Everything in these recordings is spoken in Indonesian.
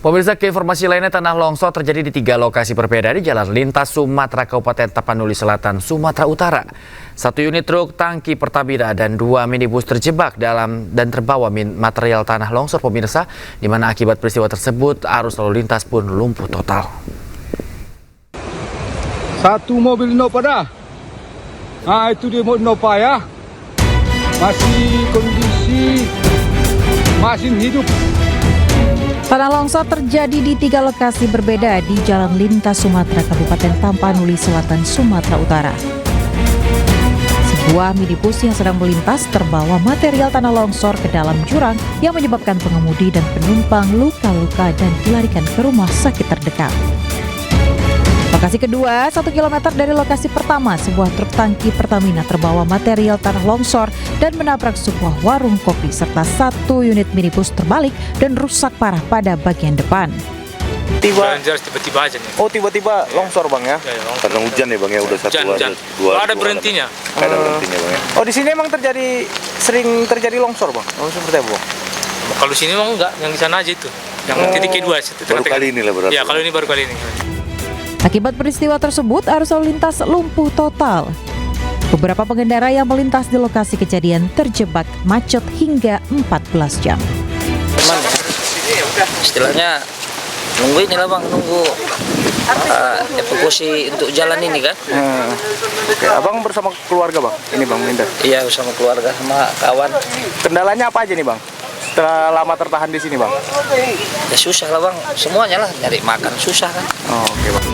Pemirsa, ke informasi lainnya, tanah longsor terjadi di 3 lokasi berbeda di Jalan Lintas Sumatera Kabupaten Tapanuli Selatan, Sumatera Utara. 1 unit truk tangki Pertamina dan 2 minibus terjebak dalam dan terbawa material tanah longsor, pemirsa, di mana akibat peristiwa tersebut arus lalu lintas pun lumpuh total. 1 mobil Innova dah. Nah, itu dia Innova ya. Masih kondisi mesin hidup. Tanah longsor terjadi di 3 lokasi berbeda di Jalan Lintas Sumatera Kabupaten Tapanuli Selatan, Sumatera Utara. Sebuah minibus yang sedang melintas terbawa material tanah longsor ke dalam jurang yang menyebabkan pengemudi dan penumpang luka-luka dan dilarikan ke rumah sakit terdekat. Lokasi kedua, 1 km dari lokasi pertama, sebuah truk tangki Pertamina terbawa material tanah longsor dan menabrak sebuah warung kopi serta 1 unit minibus terbalik dan rusak parah pada bagian depan. Tiba-tiba aja nih. Oh, tiba-tiba longsor bang ya? Longsor. Karena hujan ya bang ya, udah Hujan. Ada berhentinya. Ada berhentinya bang ya. Oh, di sini emang sering terjadi longsor bang? Oh, seperti apa bang? Kalau sini emang enggak, yang di sana aja itu. Yang titik kedua. Baru kali ini lah berarti. Ya, kalau ini baru kali ini. Akibat peristiwa tersebut, arus lalu lintas lumpuh total. Beberapa pengendara yang melintas di lokasi kejadian terjebak macet hingga 14 jam. Istilahnya nunggu ini lah bang, nunggu evakuasi untuk jalan ini kan. Oke, abang bersama keluarga bang? Ini bang Minda? Iya, bersama keluarga sama kawan. Kendalanya apa aja nih bang? Setelah lama tertahan di sini bang? Ya susah lah bang, semuanya lah, nyari makan susah kan. Oh, oke bang.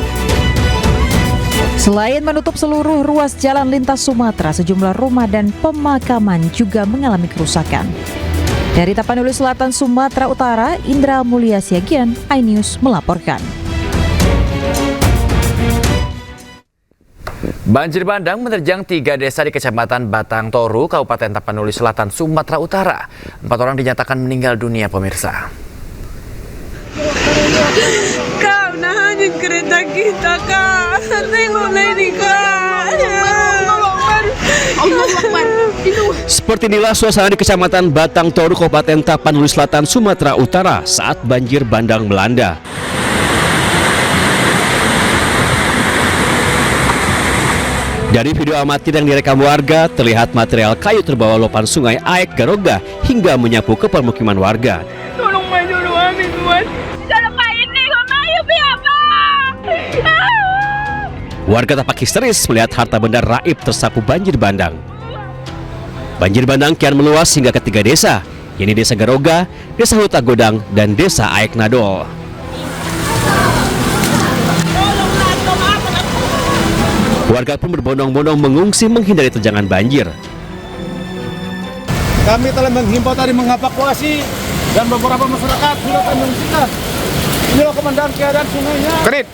Selain menutup seluruh ruas jalan lintas Sumatera, sejumlah rumah dan pemakaman juga mengalami kerusakan. Dari Tapanuli Selatan, Sumatera Utara, Indra Mulia Siagian, iNews melaporkan. Banjir bandang menerjang 3 desa di Kecamatan Batang Toru, Kabupaten Tapanuli Selatan, Sumatera Utara. 4 orang dinyatakan meninggal dunia, pemirsa. Kak, nahanin kereta kita, Kak. Tengoklah ini, Kak. Seperti inilah suasana di Kecamatan Batang Toru, Kabupaten Tapanuli Selatan, Sumatera Utara saat banjir bandang melanda. Dari video amatir yang direkam warga, terlihat material kayu terbawa luapan sungai Aek Garoga hingga menyapu ke permukiman warga. Tolong main dulu, Amin, Tuan. Jangan main nih, ayo apa? Warga tampak histeris melihat harta benda raib tersapu banjir bandang. Banjir bandang kian meluas hingga ke 3 desa, yakni Desa Garoga, Desa Huta Godang, dan Desa Aek Nadol. Warga pun berbondong-bondong mengungsi menghindari terjangan banjir. Kami telah menghimbau tadi mengevakuasi dan beberapa masyarakat sudah mengungsikan. Inilah komandan keadaan sungainya. Kredit.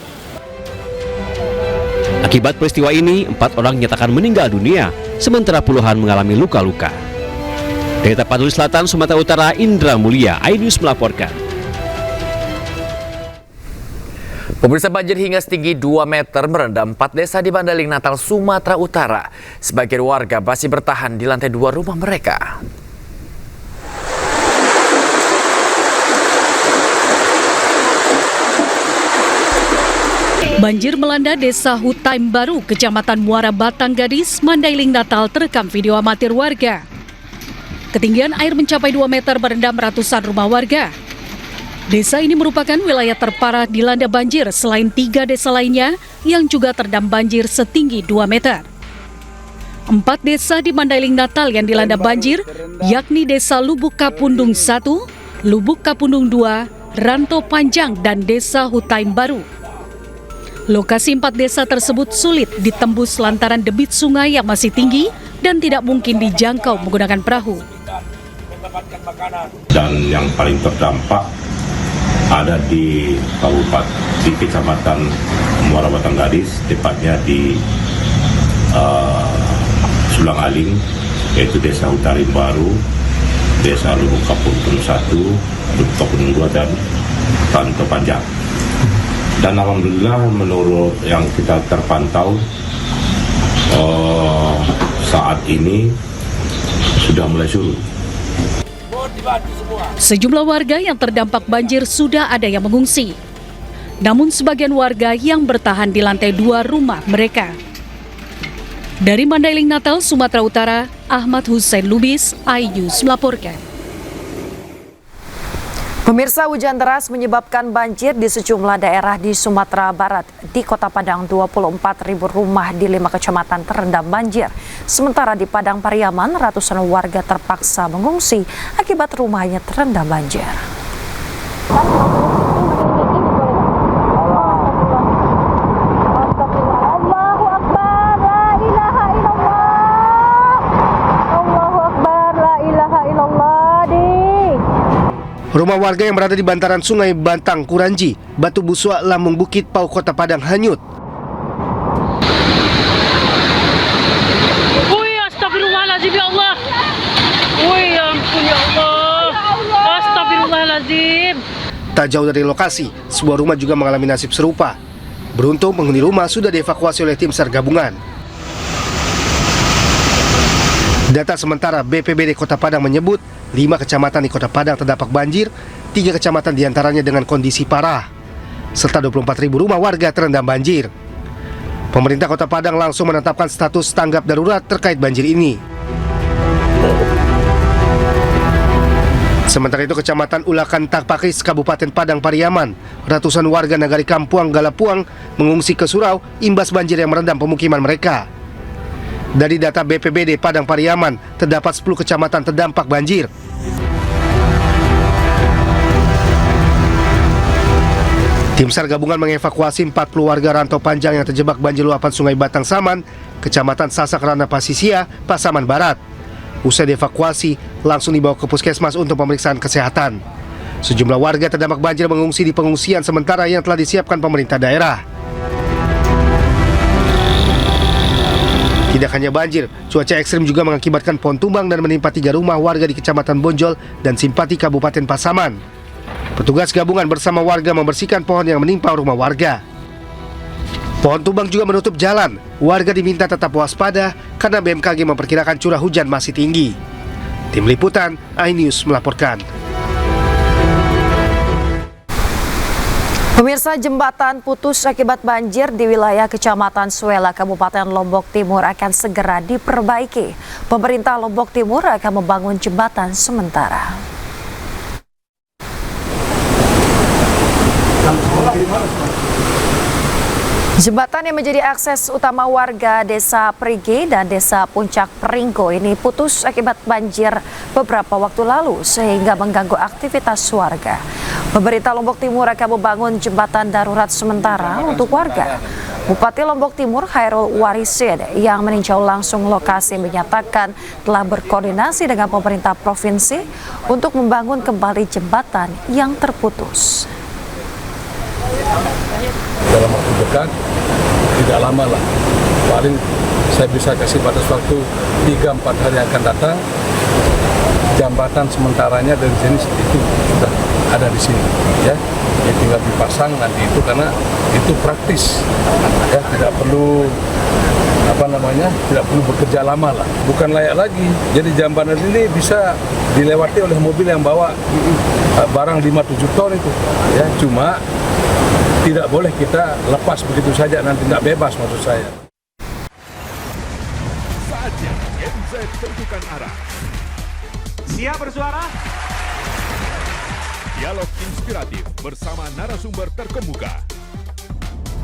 Akibat peristiwa ini, 4 orang dinyatakan meninggal dunia, sementara puluhan mengalami luka-luka. Dari Tapanuli Selatan, Sumatera Utara, Indra Mulia, iNews melaporkan. Pemirsa, banjir hingga setinggi 2 meter merendam 4 desa di Bandaling Natal, Sumatera Utara. Sebagian warga masih bertahan di lantai 2 rumah mereka. Banjir melanda Desa Hutaim Baru, Kecamatan Muara Batang Gadis, Mandailing Natal, terekam video amatir warga. Ketinggian air mencapai 2 meter merendam ratusan rumah warga. Desa ini merupakan wilayah terparah dilanda banjir selain 3 desa lainnya yang juga terendam banjir setinggi 2 meter. 4 desa di Mandailing Natal yang dilanda banjir, yakni Desa Lubuk Kapundung 1, Lubuk Kapundung 2, Ranto Panjang, dan Desa Hutaim Baru. Lokasi 4 desa tersebut sulit ditembus lantaran debit sungai yang masih tinggi dan tidak mungkin dijangkau menggunakan perahu. Dan yang paling terdampak ada di Kecamatan Muara Batang Gadis, tepatnya di Sulang Aling, yaitu Desa Hutaim Baru, Desa Lubuk Kapundung 1, Lubuk Kapundung 2, dan Ranto Panjang. Dan alhamdulillah menurut yang kita terpantau saat ini sudah mulai surut. Sejumlah warga yang terdampak banjir sudah ada yang mengungsi. Namun sebagian warga yang bertahan di lantai 2 rumah mereka. Dari Mandailing Natal, Sumatera Utara, Ahmad Hussein Lubis, iNews melaporkan. Pemirsa, hujan deras menyebabkan banjir di sejumlah daerah di Sumatera Barat. Di Kota Padang, 24.000 rumah di 5 kecamatan terendam banjir. Sementara di Padang Pariaman, ratusan warga terpaksa mengungsi akibat rumahnya terendam banjir. Rumah warga yang berada di bantaran Sungai Bantang, Kuranji, Batu Busua, Lambung Bukit, Pau, Kota Padang hanyut. Wih, astagfirullahaladzim ya Allah. Wih, ampun ya Allah. Astagfirullahaladzim. Tak jauh dari lokasi, sebuah rumah juga mengalami nasib serupa. Beruntung penghuni rumah sudah dievakuasi oleh tim SAR gabungan. Data sementara BPBD Kota Padang menyebut 5 kecamatan di Kota Padang terdampak banjir, 3 kecamatan diantaranya dengan kondisi parah, serta 24.000 rumah warga terendam banjir. Pemerintah Kota Padang langsung menetapkan status tanggap darurat terkait banjir ini. Sementara itu Kecamatan Ulakan Takpakis, Kabupaten Padang Pariaman, ratusan warga Nagari Kampuang Galapuang mengungsi ke surau imbas banjir yang merendam pemukiman mereka. Dari data BPBD Padang Pariaman, terdapat 10 kecamatan terdampak banjir. Tim SAR gabungan mengevakuasi 40 warga rantau panjang yang terjebak banjir luapan Sungai Batang Saman, Kecamatan Sasak Rana Pasisia, Pasaman Barat. Usai dievakuasi, langsung dibawa ke puskesmas untuk pemeriksaan kesehatan. Sejumlah warga terdampak banjir mengungsi di pengungsian sementara yang telah disiapkan pemerintah daerah. Tidak hanya banjir, cuaca ekstrim juga mengakibatkan pohon tumbang dan menimpa 3 rumah warga di Kecamatan Bonjol dan Simpati Kabupaten Pasaman. Petugas gabungan bersama warga membersihkan pohon yang menimpa rumah warga. Pohon tumbang juga menutup jalan. Warga diminta tetap waspada karena BMKG memperkirakan curah hujan masih tinggi. Tim Liputan, iNews melaporkan. Pemirsa, jembatan putus akibat banjir di wilayah Kecamatan Suela, Kabupaten Lombok Timur akan segera diperbaiki. Pemerintah Lombok Timur akan membangun jembatan sementara. Jembatan yang menjadi akses utama warga Desa Perigi dan Desa Puncak Peringgo ini putus akibat banjir beberapa waktu lalu sehingga mengganggu aktivitas warga. Pemerintah Lombok Timur akan membangun jembatan darurat sementara untuk warga. Bupati Lombok Timur Khairul Warisin yang meninjau langsung lokasi menyatakan telah berkoordinasi dengan pemerintah provinsi untuk membangun kembali jembatan yang terputus. Dalam waktu dekat, tidak lama lah, paling saya bisa kasih batas waktu 3-4 hari akan datang, jembatan sementaranya dari sini itu sudah ada di sini, ya. Ya tinggal dipasang nanti itu karena itu praktis, ya tidak perlu tidak perlu bekerja lama lah, bukan layak lagi. Jadi jembatan ini bisa dilewati oleh mobil yang bawa barang 5-7 ton itu, ya. Cuma tidak boleh kita lepas begitu saja, nanti tidak bebas maksud saya. Saatnya Gen Z tentukan arah. Siap bersuara? Dialog inspiratif bersama narasumber terkemuka.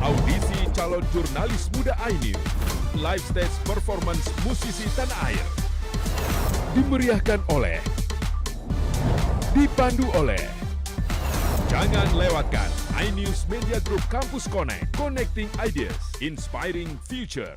Audisi calon jurnalis muda iNews. Live stage performance musisi tanah air. Dimeriahkan oleh, dipandu oleh. Jangan lewatkan iNews Media Group Campus Connect, Connecting Ideas, Inspiring Future.